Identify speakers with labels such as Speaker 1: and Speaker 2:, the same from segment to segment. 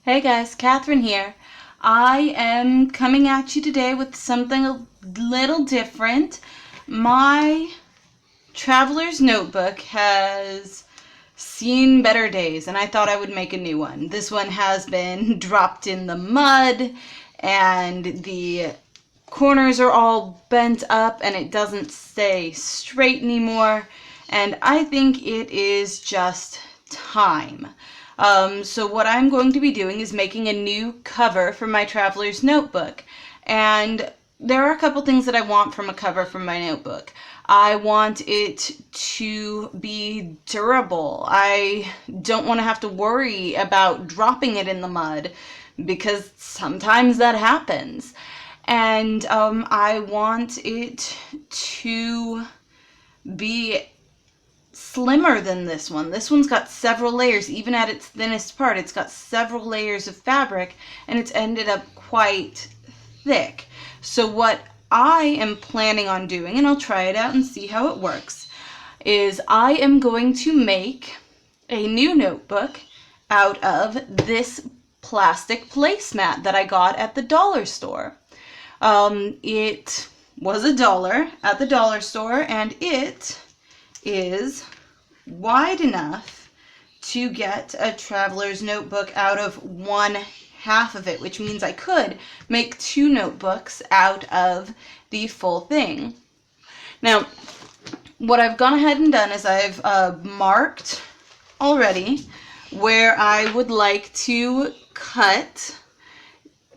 Speaker 1: Hey guys, Catherine here. I am coming at you today with something a little different. My traveler's notebook has seen better days, and I thought I would make a new one. This one has been dropped in the mud, and the corners are all bent up, and it doesn't stay straight anymore, and I think it is just time. So what I'm going to be doing is making a new cover for my traveler's notebook. And there are a couple things that I want from a cover for my notebook. I want it to be durable. I don't want to have to worry about dropping it in the mud because sometimes that happens. And I want it to be slimmer than this one. This one's got several layers. Even at its thinnest part, it's got several layers of fabric, and it's ended up quite thick. So what I am planning on doing, and I'll try it out and see how it works, is I am going to make a new notebook out of this plastic placemat that I got at the dollar store. It was $1 at the dollar store, and it is wide enough to get a traveler's notebook out of one half of it, which means I could make two notebooks out of the full thing. Now, what I've gone ahead and done is I've marked already where I would like to cut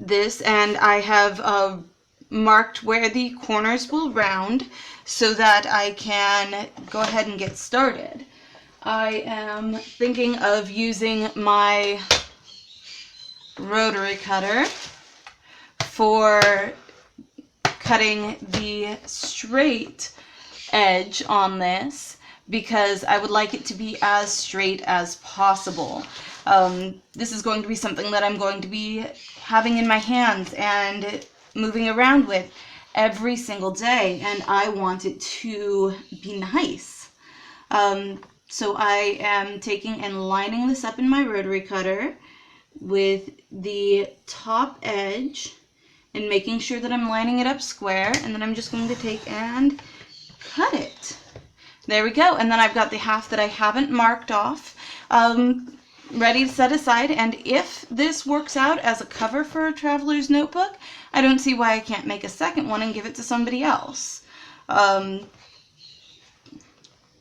Speaker 1: this, and I have marked where the corners will round so that I can go ahead and get started. I am thinking of using my rotary cutter for cutting the straight edge on this because I would like it to be as straight as possible. This is going to be something that I'm going to be having in my hands and moving around with every single day, and I want it to be nice. So I am taking and lining this up in my rotary cutter with the top edge and making sure that I'm lining it up square, and then I'm just going to take and cut it. There we go, and then I've got the half that I haven't marked off ready to set aside, and if this works out as a cover for a traveler's notebook, I don't see why I can't make a second one and give it to somebody else.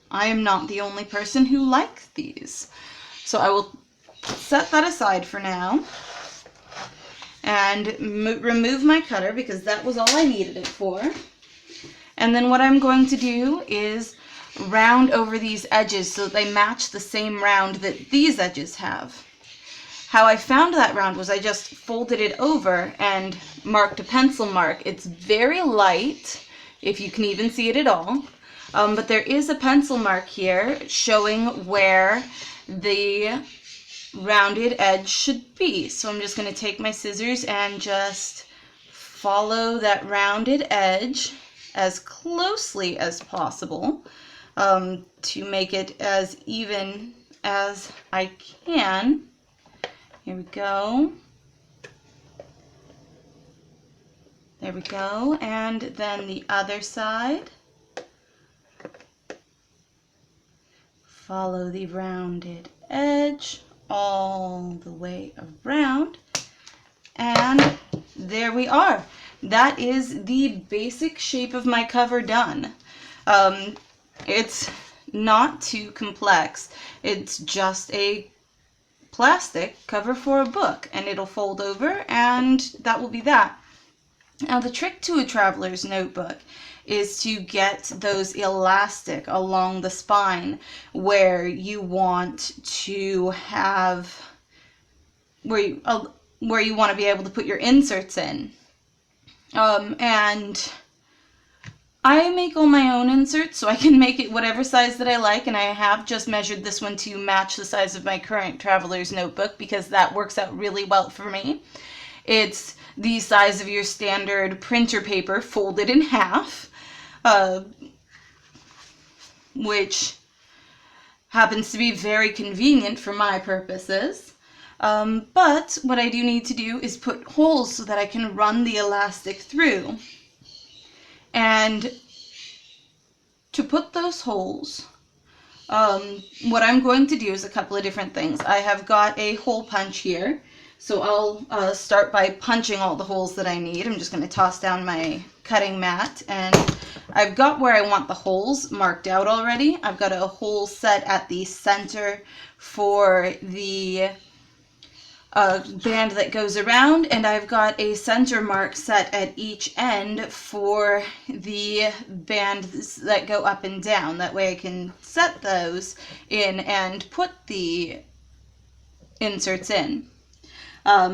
Speaker 1: I am not the only person who likes these. So I will set that aside for now and remove my cutter because that was all I needed it for. And then what I'm going to do is round over these edges so that they match the same round that these edges have. How I found that round was I just folded it over and marked a pencil mark. It's very light, if you can even see it at all, but there is a pencil mark here showing where the rounded edge should be. So I'm just going to take my scissors and just follow that rounded edge as closely as possible to make it as even as I can. Here we go. There we go. And then the other side. Follow the rounded edge all the way around. And there we are. That is the basic shape of my cover done. It's not too complex. It's just a plastic cover for a book, and it'll fold over, and that will be that. Now the trick to a traveler's notebook is to get those elastic along the spine where you want to have where you want to be able to put your inserts in. And I make all my own inserts, so I can make it whatever size that I like, and I have just measured this one to match the size of my current traveler's notebook because that works out really well for me. It's the size of your standard printer paper folded in half, which happens to be very convenient for my purposes. But what I do need to do is put holes so that I can run the elastic through. And to put those holes, what I'm going to do is a couple of different things. I have got a hole punch here, so I'll start by punching all the holes that I need. I'm just going to toss down my cutting mat, and I've got where I want the holes marked out already. I've got a hole set at the center for the band that goes around, and I've got a center mark set at each end for the bands that go up and down. That way I can set those in and put the inserts in.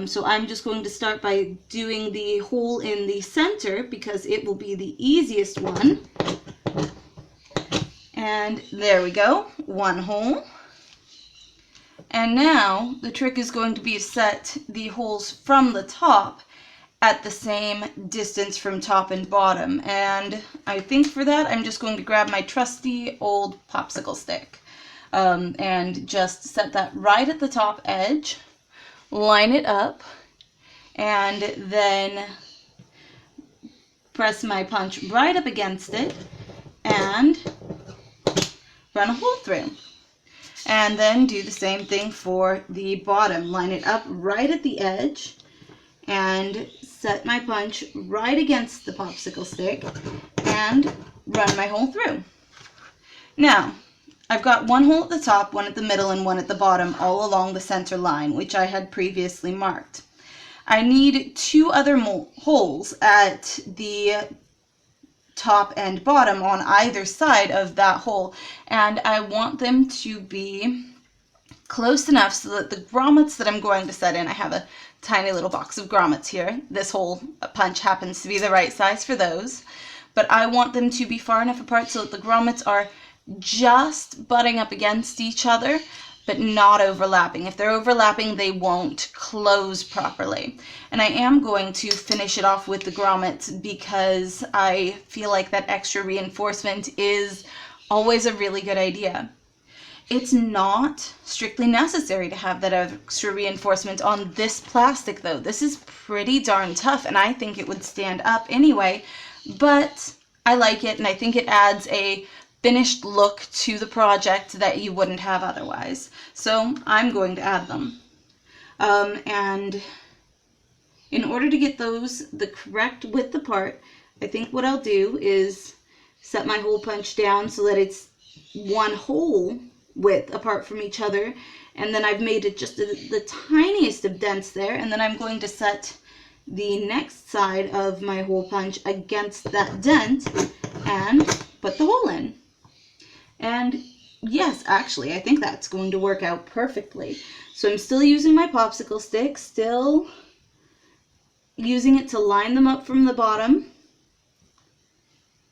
Speaker 1: So I'm just going to start by doing the hole in the center because it will be the easiest one. And there we go, one hole. And now the trick is going to be to set the holes from the top at the same distance from top and bottom. And I think for that I'm just going to grab my trusty old popsicle stick and just set that right at the top edge, line it up, and then press my punch right up against it and run a hole through. And then do the same thing for the bottom. Line it up right at the edge and set my punch right against the popsicle stick and run my hole through. Now, I've got one hole at the top, one at the middle, and one at the bottom all along the center line, which I had previously marked. I need two other holes at the top and bottom on either side of that hole, and I want them to be close enough so that the grommets that I'm going to set in, I have a tiny little box of grommets here. This hole punch happens to be the right size for those, but I want them to be far enough apart so that the grommets are just butting up against each other, but not overlapping. If they're overlapping, they won't close properly. And I am going to finish it off with the grommets because I feel like that extra reinforcement is always a really good idea. It's not strictly necessary to have that extra reinforcement on this plastic though. This is pretty darn tough and I think it would stand up anyway, but I like it and I think it adds a finished look to the project that you wouldn't have otherwise. So I'm going to add them. And in order to get those the correct width apart, I think what I'll do is set my hole punch down so that it's one hole width apart from each other, and then I've made it just the tiniest of dents there, and then I'm going to set the next side of my hole punch against that dent and put the hole in. And yes, actually, I think that's going to work out perfectly. So I'm still using my popsicle stick, still using it to line them up from the bottom.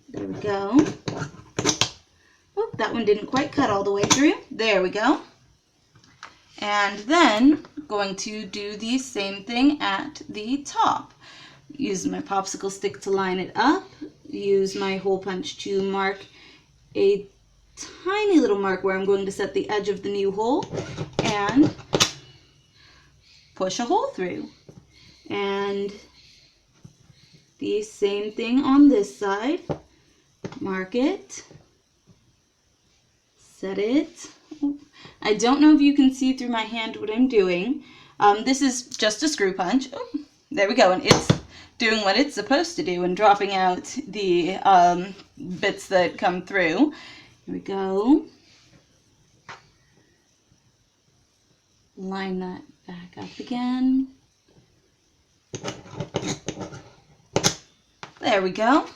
Speaker 1: There we go. Oh, that one didn't quite cut all the way through. There we go. And then going to do the same thing at the top. Use my popsicle stick to line it up. Use my hole punch to mark a tiny little mark where I'm going to set the edge of the new hole and push a hole through. And the same thing on this side. Mark it, set it. I don't know if you can see through my hand what I'm doing. This is just a screw punch. Oh, there we go, and it's doing what it's supposed to do and dropping out the bits that come through. Here we go. Line that back up again. There we go.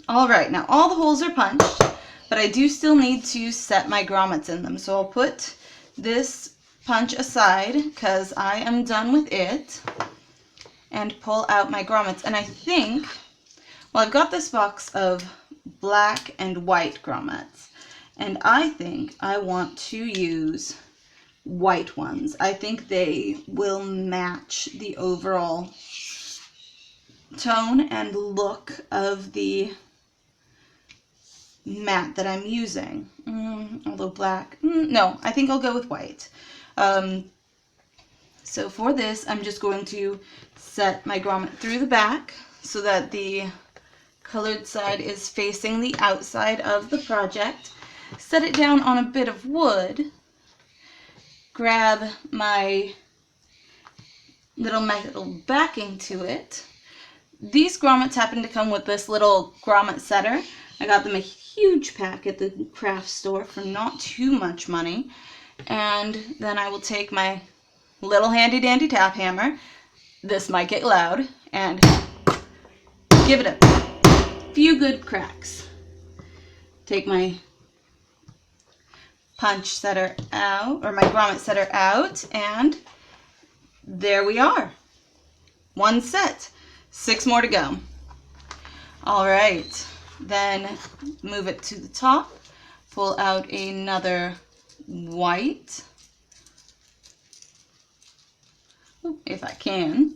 Speaker 1: All right, now all the holes are punched, but I do still need to set my grommets in them. So I'll put this punch aside because I am done with it and pull out my grommets. And I think, well, I've got this box of black and white grommets, and I think I want to use white ones. I think they will match the overall tone and look of the mat that I'm using. Although black, no, I think I'll go with white. So for this, I'm just going to set my grommet through the back so that the colored side is facing the outside of the project. Set it down on a bit of wood. Grab my little metal backing to it. These grommets happen to come with this little grommet setter. I got them a huge pack at the craft store for not too much money. And then I will take my little handy dandy tap hammer, this might get loud, and give it a few good cracks. Take my punch setter out, or my grommet setter out, and there we are. One set. 6 more to go. All right, then move it to the top. Pull out another white, if I can.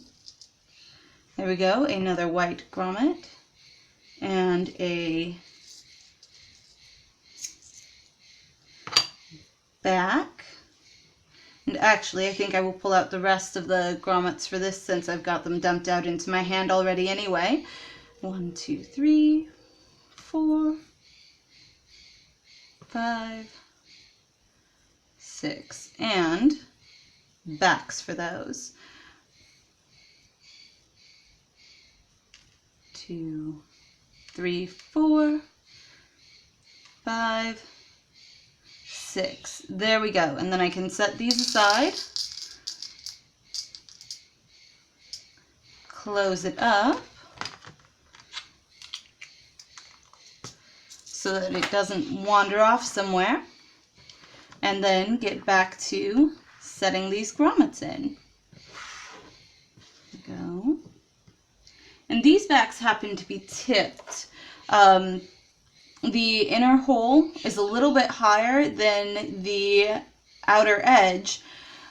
Speaker 1: There we go, another white grommet and a back. And actually, I think I will pull out the rest of the grommets for this since I've got them dumped out into my hand already anyway. 1, 2, 3, 4, 5, 6, and backs for those. 2, 3, 4, 5, 6. There we go. And then I can set these aside. Close it up so that it doesn't wander off somewhere. And then get back to setting these grommets in. There we go. And these backs happen to be tipped. The inner hole is a little bit higher than the outer edge,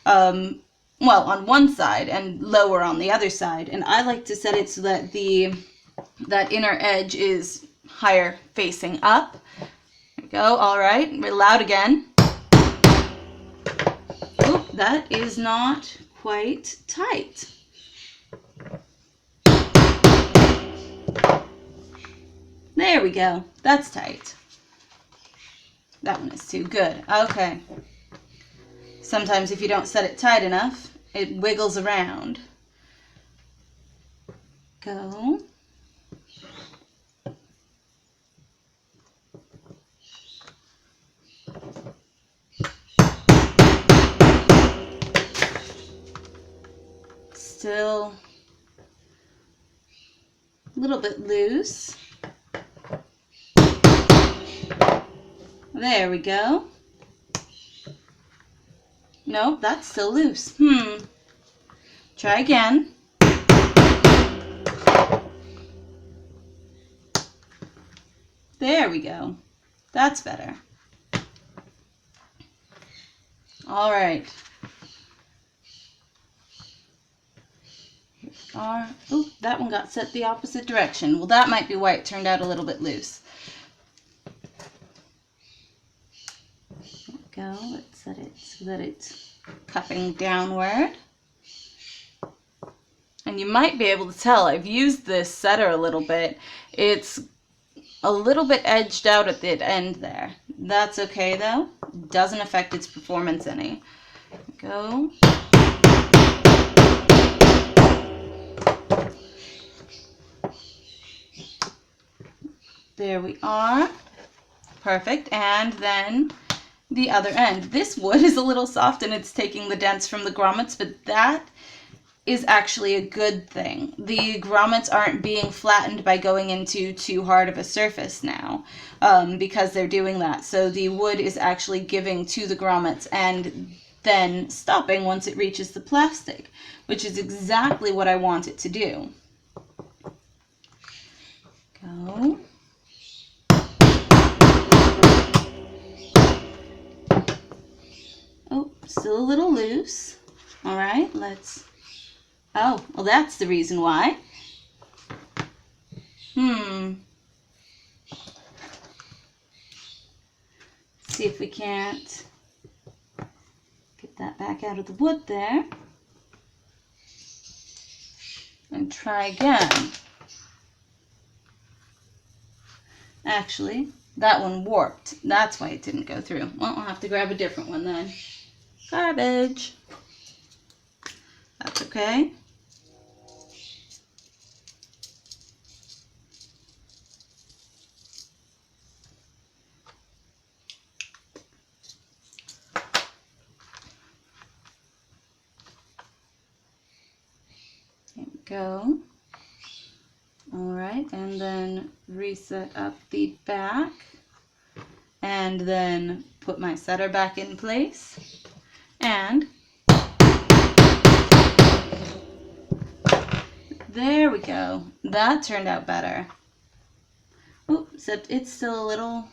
Speaker 1: well, on one side and lower on the other side. And I like to set it so that that inner edge is higher facing up. There we go. All right. Real loud again. Oh, that is not quite tight. There we go. That's tight. That one is too good. Okay. Sometimes if you don't set it tight enough, it wiggles around. Go. Still a little bit loose. There we go. Nope, that's still loose. Try again. There we go. That's better. All right. Here we are. Oh, that one got set the opposite direction. Well, that might be why it turned out a little bit loose. Go. Let's set it so that it's cupping downward. And you might be able to tell I've used this setter a little bit. It's a little bit edged out at the end there. That's okay though. Doesn't affect its performance any. Go. There we are. Perfect. And then the other end. This wood is a little soft and it's taking the dents from the grommets, but that is actually a good thing. The grommets aren't being flattened by going into too hard of a surface now, because they're doing that. So the wood is actually giving to the grommets and then stopping once it reaches the plastic, which is exactly what I want it to do. Go. Oh, still a little loose. All right, let's... Oh, well, that's the reason why. See if we can't get that back out of the wood there. try again. Actually, that one warped. That's why it didn't go through. Well, I'll have to grab a different one then. Garbage. That's okay. There we go. Alright, and then reset up the back. And then put my setter back in place. And there we go. That turned out better. Ooh, except it's still a little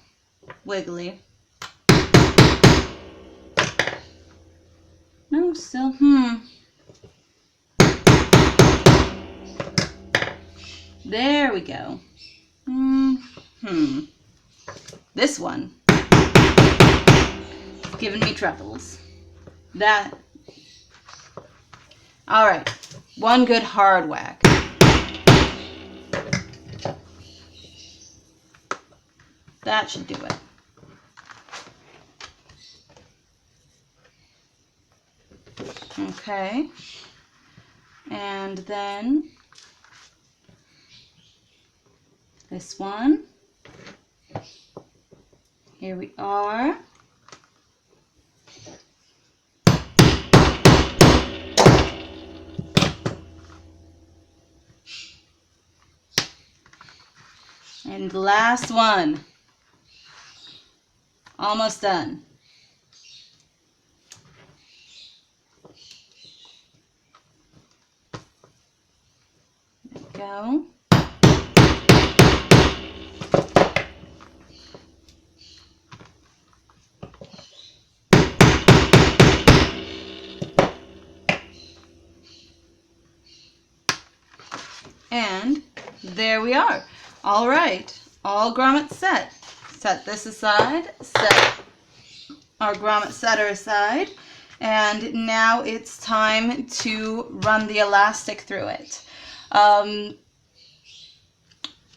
Speaker 1: wiggly. No, still, There we go. This one is giving me troubles. That. Alright, one good hard whack. That should do it. Okay. And then this one. Here we are. And the last one. Almost done. There we go. And there we are. All right, all grommets set. Set this aside, set our grommet setter aside, and now it's time to run the elastic through it. I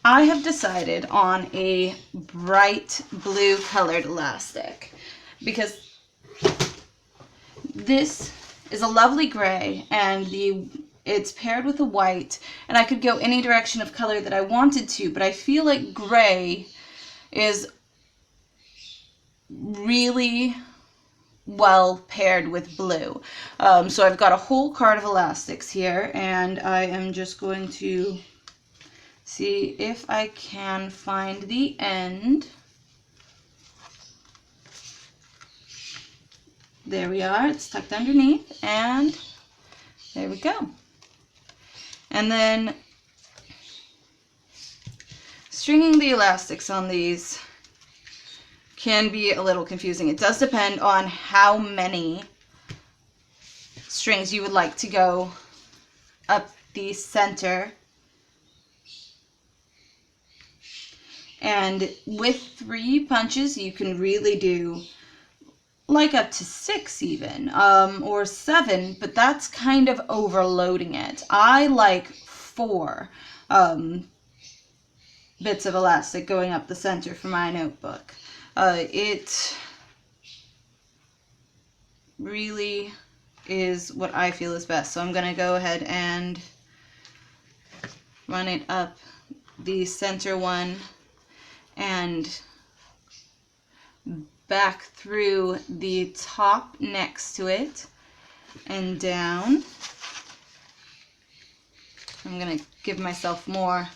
Speaker 1: have decided on a bright blue colored elastic because this is a lovely gray and it's paired with a white, and I could go any direction of color that I wanted to, but I feel like gray is really well paired with blue. So I've got a whole card of elastics here, and I am just going to see if I can find the end. There we are, it's tucked underneath, and there we go. And then stringing the elastics on these can be a little confusing. It does depend on how many strings you would like to go up the center. And with 3 punches, you can really do like up to 6 even, or 7, but that's kind of overloading it. I like 4 bits of elastic going up the center for my notebook. It really is what I feel is best. So I'm going to go ahead and run it up the center one and back through the top next to it and down. I'm going to give myself more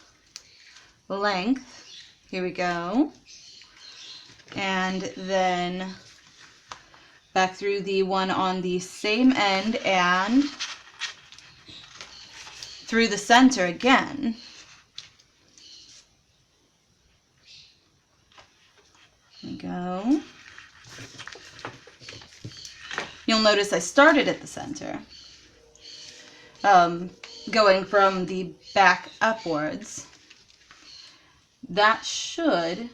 Speaker 1: length. Here we go. And then back through the one on the same end and through the center again. There we go. You'll notice I started at the center, going from the back upwards. That should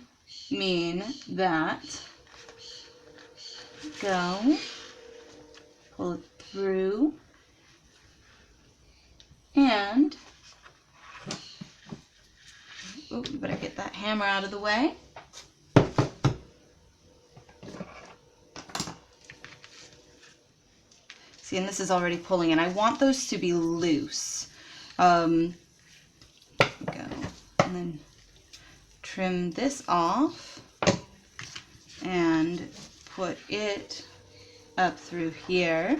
Speaker 1: mean that go, pull it through, and Oh, better get that hammer out of the way. See, and this is already pulling, and I want those to be loose. Go, and then trim this off and put it up through here.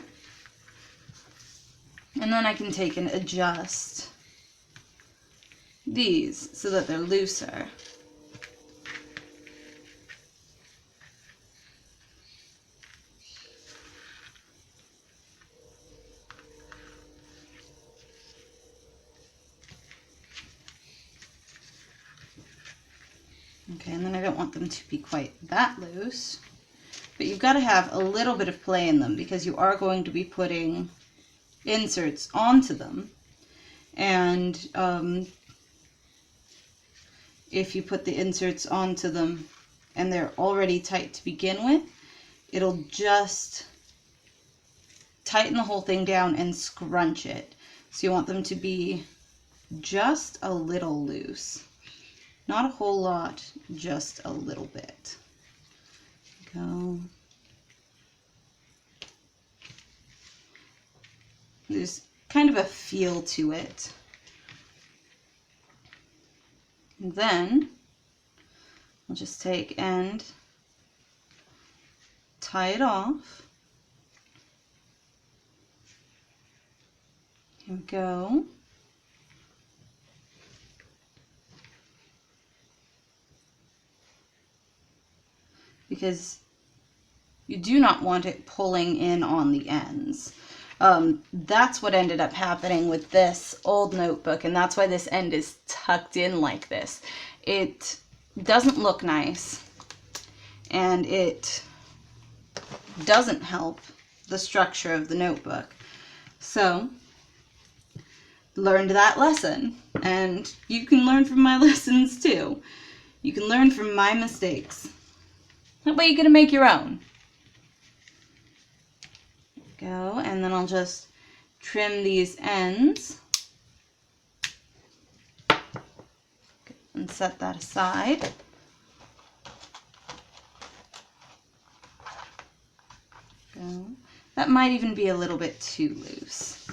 Speaker 1: And then I can take and adjust these so that they're looser. Okay, and then I don't want them to be quite that loose, but you've got to have a little bit of play in them because you are going to be putting inserts onto them. And if you put the inserts onto them and they're already tight to begin with, it'll just tighten the whole thing down and scrunch it. So you want them to be just a little loose. Not a whole lot, just a little bit. Go. There's kind of a feel to it. And then I'll just take and tie it off. Here we go. Because you do not want it pulling in on the ends. That's what ended up happening with this old notebook, and that's why this end is tucked in like this. It doesn't look nice, and it doesn't help the structure of the notebook. So, learned that lesson, and you can learn from my lessons too. You can learn from my mistakes. That way you get to make your own. Go, and then I'll just trim these ends and set that aside. Go. That might even be a little bit too loose.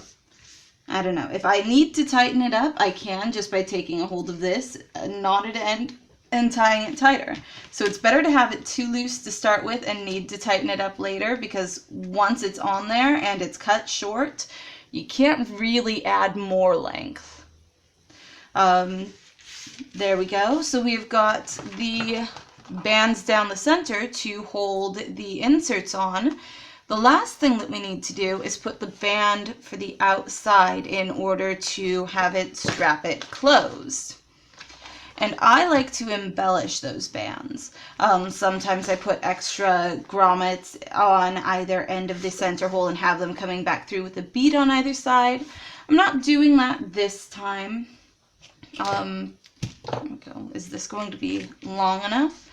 Speaker 1: I don't know. If I need to tighten it up, I can just by taking a hold of this knotted end and tying it tighter. So it's better to have it too loose to start with and need to tighten it up later, because once it's on there and it's cut short, you can't really add more length. There we go. So we've got the bands down the center to hold the inserts on. The last thing that we need to do is put the band for the outside in order to have it strap it closed. And I like to embellish those bands. Sometimes I put extra grommets on either end of the center hole and have them coming back through with a bead on either side. I'm not doing that this time. There we go. Is this going to be long enough?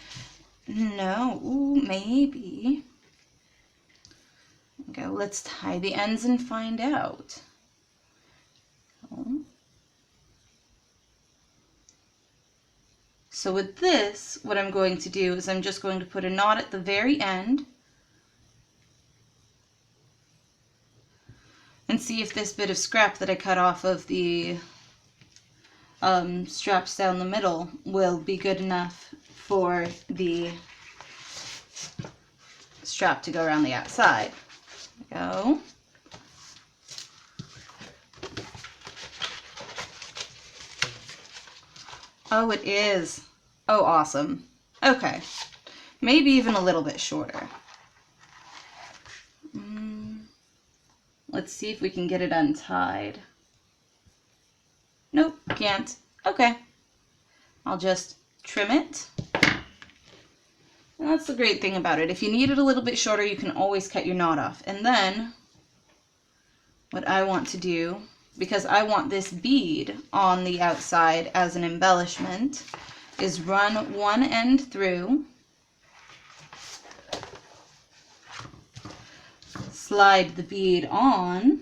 Speaker 1: No. Ooh, maybe. Okay, let's tie the ends and find out. So with this, what I'm going to do is I'm just going to put a knot at the very end and see if this bit of scrap that I cut off of the straps down the middle will be good enough for the strap to go around the outside. There we go. Oh, it is. Oh, awesome. Okay. Maybe even a little bit shorter. Let's see if we can get it untied. Nope, can't. Okay. I'll just trim it. And that's the great thing about it. If you need it a little bit shorter, you can always cut your knot off. And then, what I want to do, because I want this bead on the outside as an embellishment, is run one end through, slide the bead on,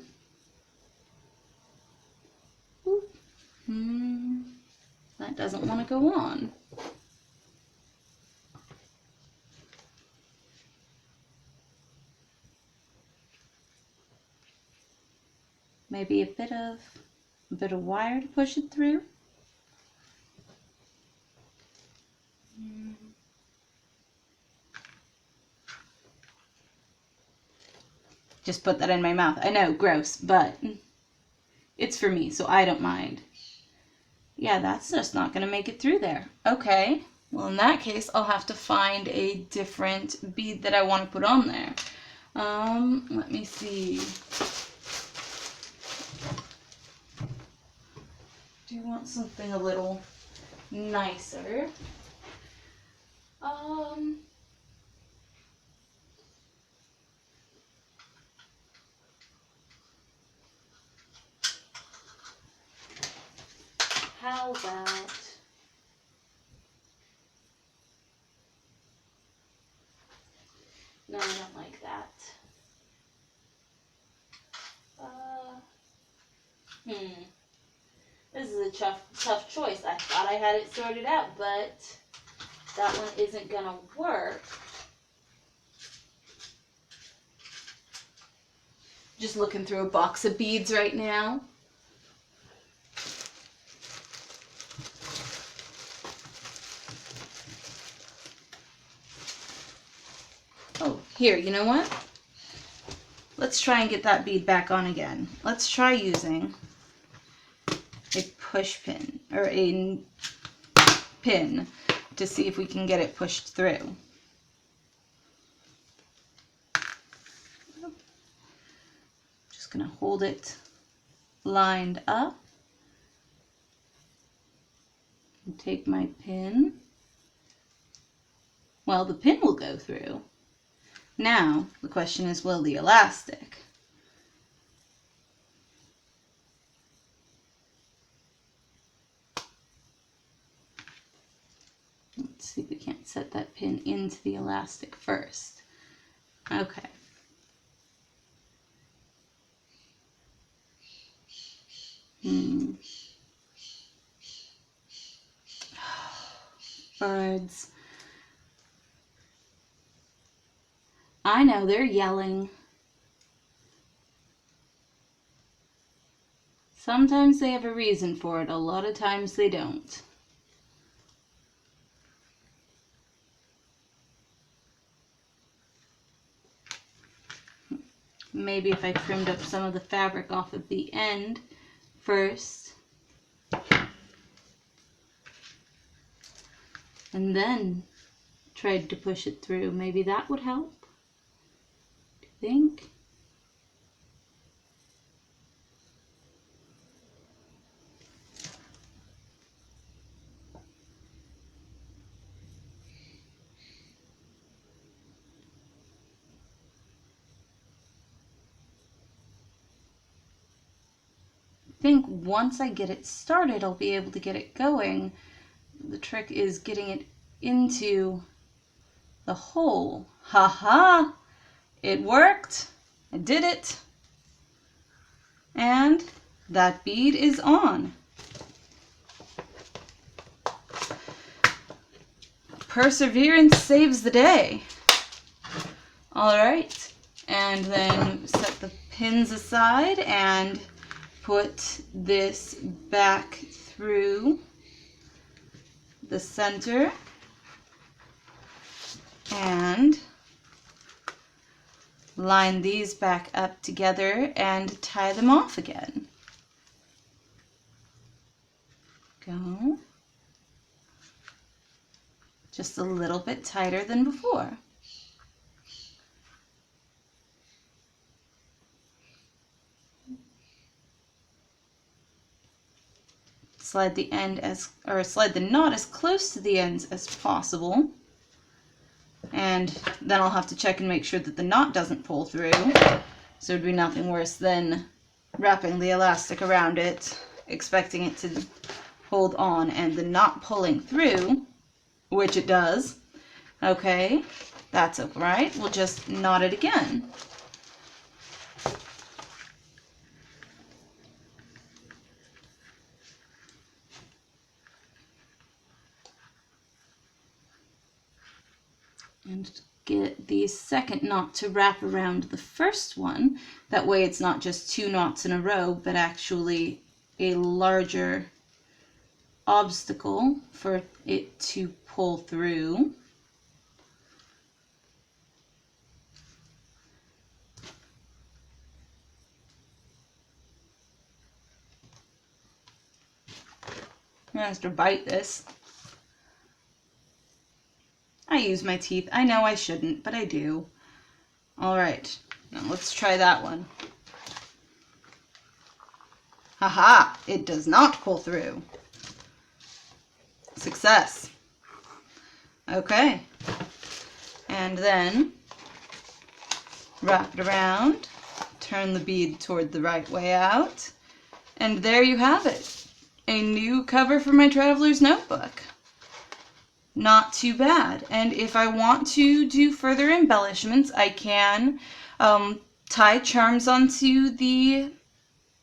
Speaker 1: that that doesn't want to go on. Maybe a bit of wire to push it through. Just put that in my mouth. I know, gross, but it's for me, so I don't mind. Yeah, that's just not going to make it through there. Okay, well in that case, I'll have to find a different bead that I want to put on there. Let me see. Do you want something a little nicer? How about no, I don't like that. This is a tough choice. I thought I had it sorted out, but that one isn't gonna work. Just looking through a box of beads right now. Oh, here, you know what? Let's try and get that bead back on again. Let's try using a push pin, or a pin, to see if we can get it pushed through. Just gonna hold it lined up and take my pin. Well, the pin will go through. Now, the question is, will the elastic? Let's see if we can't set that pin into the elastic first. Okay. Birds. I know, they're yelling. Sometimes they have a reason for it, a lot of times they don't. Maybe if I trimmed up some of the fabric off of the end first, and then tried to push it through, maybe that would help. Do you think? I think once I get it started, I'll be able to get it going. The trick is getting it into the hole. Ha-ha! It worked. I did it. And that bead is on. Perseverance saves the day. All right. And then set the pins aside and put this back through the center and line these back up together and tie them off again. Go. Just a little bit tighter than before. Slide the knot as close to the ends as possible. And then I'll have to check and make sure that the knot doesn't pull through. So it'd be nothing worse than wrapping the elastic around it, expecting it to hold on, and the knot pulling through, which it does. Okay, that's all right. We'll just knot it again. And get the second knot to wrap around the first one. That way it's not just 2 knots in a row, but actually a larger obstacle for it to pull through. I'm gonna have to bite this. I use my teeth. I know I shouldn't, but I do. All right, now let's try that one. Haha, it does not pull through. Success. Okay, and then wrap it around, turn the bead toward the right way out, and there you have it. A new cover for my traveler's notebook. Not too bad. And if I want to do further embellishments, I can tie charms onto the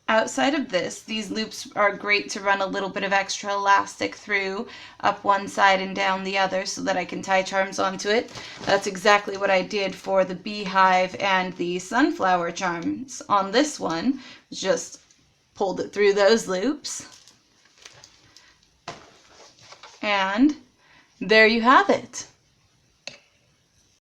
Speaker 1: outside of this. These loops are great to run a little bit of extra elastic through up one side and down the other so that I can tie charms onto it. That's exactly what I did for the beehive and the sunflower charms on this one. Just pulled it through those loops. And there you have it.